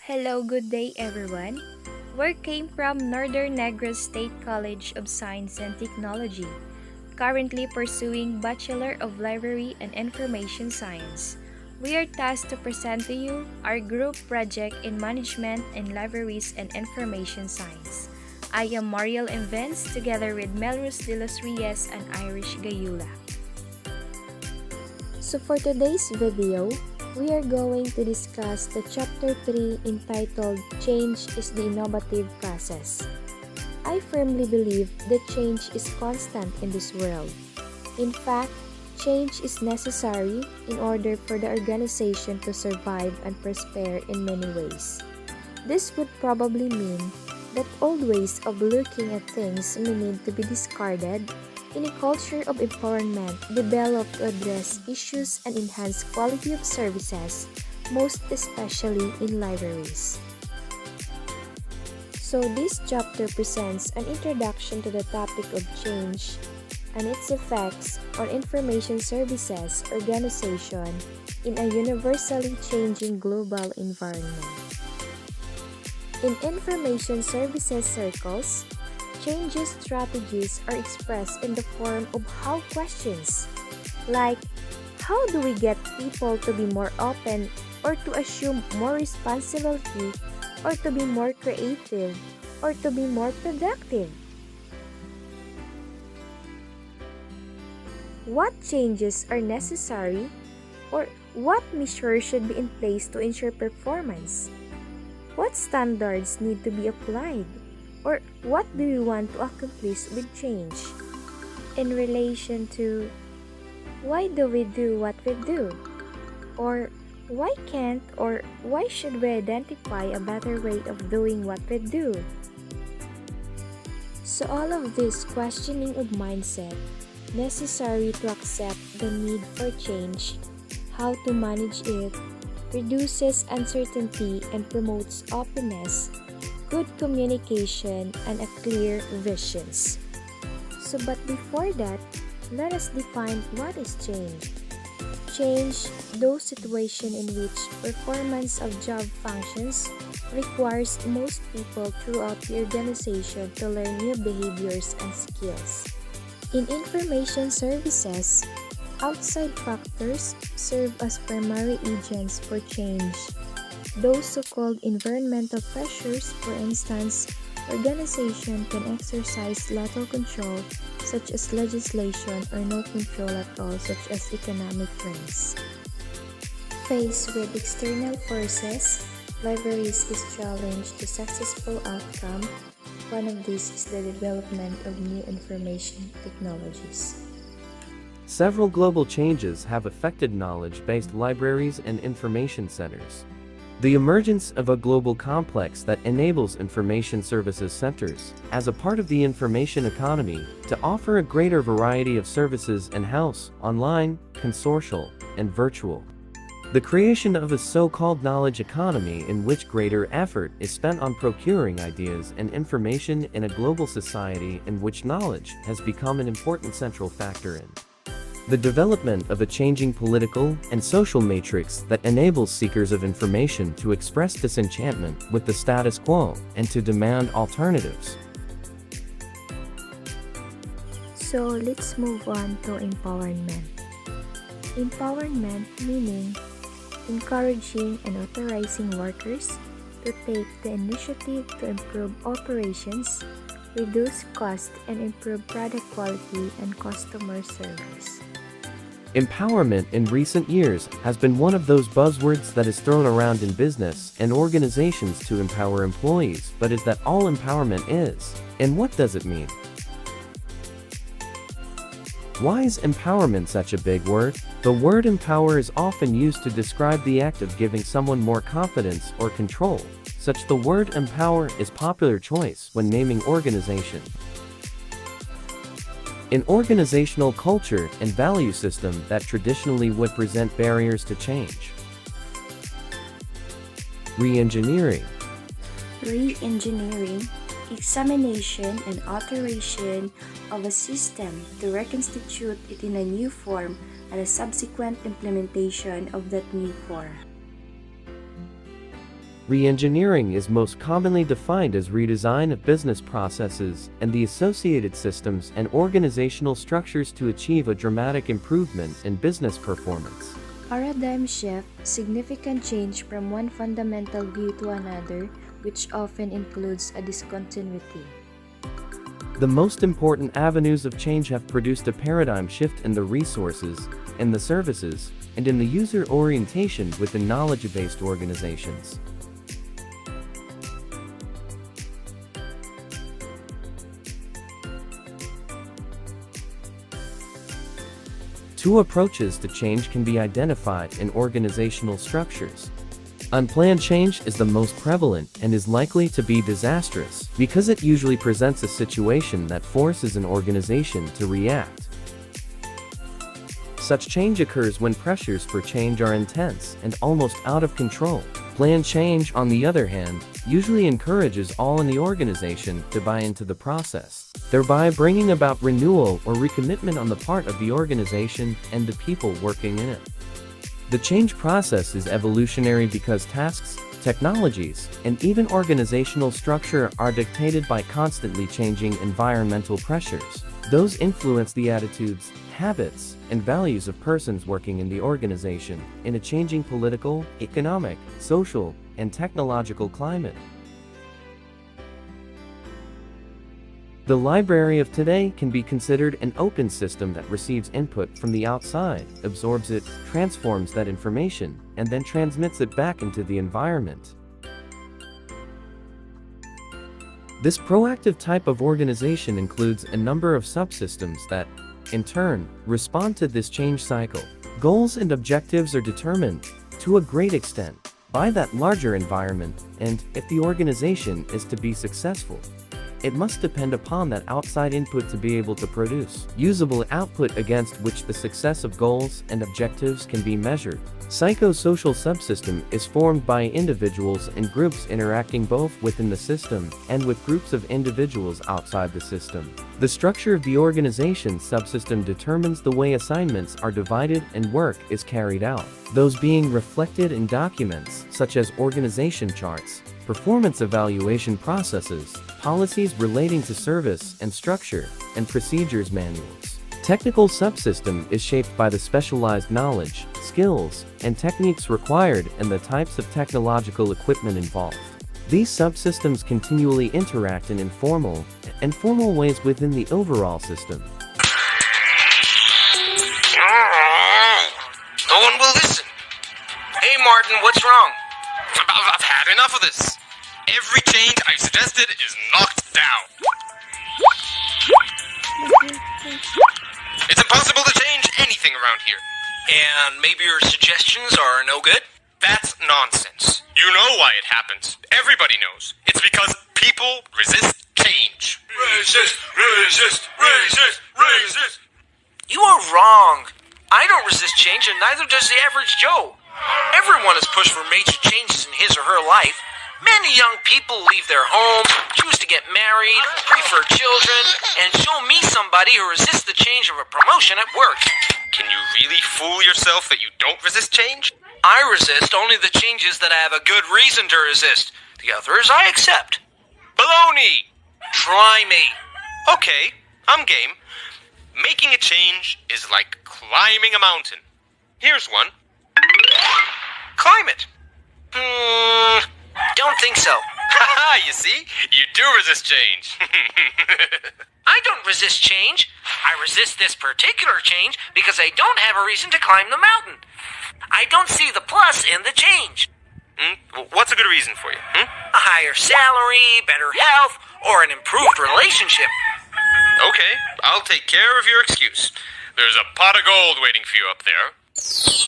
Hello, good day everyone. Word came from Northern Negros State College of Science and Technology, currently pursuing Bachelor of Library and Information Science. We are tasked to present to you our group project in Management and Libraries and Information Science. I am Mariel M. Vince together with Melrose de los Reyes and Irish Gayula. So for today's video, we are going to discuss the chapter 3 entitled Change is the Innovative Process. I firmly believe that change is constant in this world. In fact, change is necessary in order for the organization to survive and prosper in many ways. This would probably mean that old ways of looking at things may need to be discarded in a culture of empowerment developed to address issues and enhance quality of services, most especially in libraries. So this chapter presents an introduction to the topic of change and its effects on information services organization in a universally changing global environment. In information services circles, changes strategies are expressed in the form of how questions, like how do we get people to be more open or to assume more responsibility or to be more creative or to be more productive? What changes are necessary or what measures should be in place to ensure performance? What standards need to be applied? Or what do we want to accomplish with change? In relation to why do we do what we do? Or why can't or why should we identify a better way of doing what we do? So all of this questioning of mindset necessary to accept the need for change, how to manage it, reduces uncertainty and promotes openness, good communication, and a clear visions. But before that, let us define what is change. Change, those situations in which performance of job functions requires most people throughout the organization to learn new behaviors and skills. In information services, outside factors serve as primary agents for change. Those so-called environmental pressures, for instance, organization can exercise little control, such as legislation, or no control at all, such as economic trends. Faced with external forces, libraries is challenged to successful outcome. One of these is the development of new information technologies. Several global changes have affected knowledge-based libraries and information centers. The emergence of a global complex that enables information services centers, as a part of the information economy, to offer a greater variety of services in-house, online, consortial, and virtual. The creation of a so-called knowledge economy in which greater effort is spent on procuring ideas and information in a global society in which knowledge has become an important central factor in the development of a changing political and social matrix that enables seekers of information to express disenchantment with the status quo and to demand alternatives. So let's move on to empowerment. Empowerment meaning encouraging and authorizing workers to take the initiative to improve operations, reduce cost, and improve product quality and customer service. Empowerment in recent years has been one of those buzzwords that is thrown around in business and organizations to empower employees, but is that all empowerment is? And what does it mean? Why is empowerment such a big word? The word empower is often used to describe the act of giving someone more confidence or control. Such the word empower is popular choice when naming organization. An organizational culture and value system that traditionally would present barriers to change. Re-engineering. Re-engineering, examination and alteration of a system to reconstitute it in a new form and a subsequent implementation of that new form. Reengineering is most commonly defined as redesign of business processes and the associated systems and organizational structures to achieve a dramatic improvement in business performance. Paradigm shift, significant change from one fundamental view to another, which often includes a discontinuity. The most important avenues of change have produced a paradigm shift in the resources, in the services, and in the user orientation within knowledge-based organizations. Two approaches to change can be identified in organizational structures. Unplanned change is the most prevalent and is likely to be disastrous because it usually presents a situation that forces an organization to react. Such change occurs when pressures for change are intense and almost out of control. Planned change, on the other hand, usually encourages all in the organization to buy into the process, thereby bringing about renewal or recommitment on the part of the organization and the people working in it. The change process is evolutionary because tasks, technologies, and even organizational structure are dictated by constantly changing environmental pressures. Those influence the attitudes, habits, and values of persons working in the organization in a changing political, economic, social, and technological climate. The library of today can be considered an open system that receives input from the outside, absorbs it, transforms that information, and then transmits it back into the environment. This proactive type of organization includes a number of subsystems that, in turn, respond to this change cycle. Goals and objectives are determined, to a great extent, by that larger environment, and if the organization is to be successful, it must depend upon that outside input to be able to produce usable output against which the success of goals and objectives can be measured. Psychosocial subsystem is formed by individuals and groups interacting both within the system and with groups of individuals outside the system. The structure of the organization subsystem determines the way assignments are divided and work is carried out, those being reflected in documents such as organization charts, performance evaluation processes, policies relating to service and structure, and procedures manuals. Technical subsystem is shaped by the specialized knowledge, skills, and techniques required and the types of technological equipment involved. These subsystems continually interact in informal and formal ways within the overall system. No one will listen. Hey Martin, what's wrong? I've had enough of this. Every change I suggested is knocked down. It's impossible to change anything around here. And maybe your suggestions are no good? That's nonsense. You know why it happens. Everybody knows. It's because people resist change. Resist. You are wrong. I don't resist change, and neither does the average Joe. Everyone is pushed for major changes in his or her life. Many young people leave their homes, choose to get married, prefer children, and show me somebody who resists the change of a promotion at work. Can you really fool yourself that you don't resist change? I resist only the changes that I have a good reason to resist. The others I accept. Baloney! Try me. Okay, I'm game. Making a change is like climbing a mountain. Here's one. Climb it. Don't think so. Haha, you see? You do resist change. I don't resist change. I resist this particular change because I don't have a reason to climb the mountain. I don't see the plus in the change. What's a good reason for you? A higher salary, better health, or an improved relationship. Okay, I'll take care of your excuse. There's a pot of gold waiting for you up there.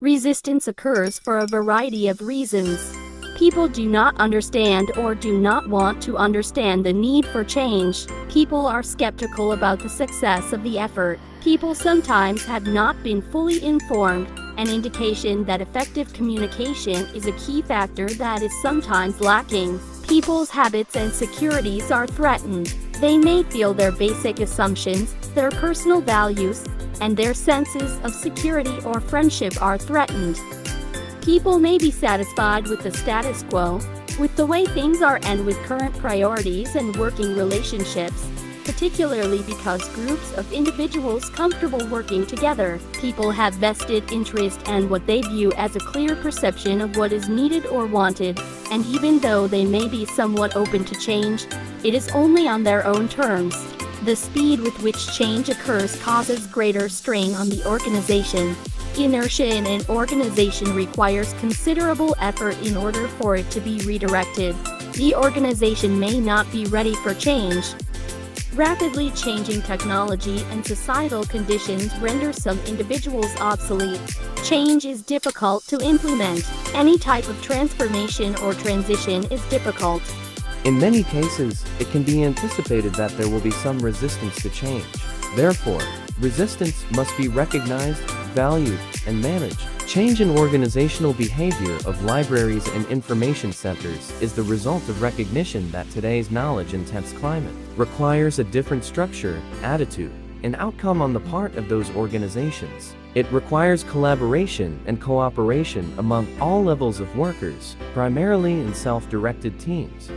Resistance occurs for a variety of reasons. People do not understand or do not want to understand the need for change. People are skeptical about the success of the effort. People sometimes have not been fully informed, an indication that effective communication is a key factor that is sometimes lacking. People's habits and securities are threatened. They may feel their basic assumptions, their personal values, and their senses of security or friendship are threatened. People may be satisfied with the status quo, with the way things are and with current priorities and working relationships, particularly because groups of individuals comfortable working together. People have vested interest and what they view as a clear perception of what is needed or wanted, and even though they may be somewhat open to change, it is only on their own terms. The speed with which change occurs causes greater strain on the organization. Inertia in an organization requires considerable effort in order for it to be redirected. The organization may not be ready for change. Rapidly changing technology and societal conditions render some individuals obsolete. Change is difficult to implement. Any type of transformation or transition is difficult. In many cases, it can be anticipated that there will be some resistance to change. Therefore, resistance must be recognized, valued, and managed. Change in organizational behavior of libraries and information centers is the result of recognition that today's knowledge-intense climate requires a different structure, attitude, and outcome on the part of those organizations. It requires collaboration and cooperation among all levels of workers, primarily in self-directed teams.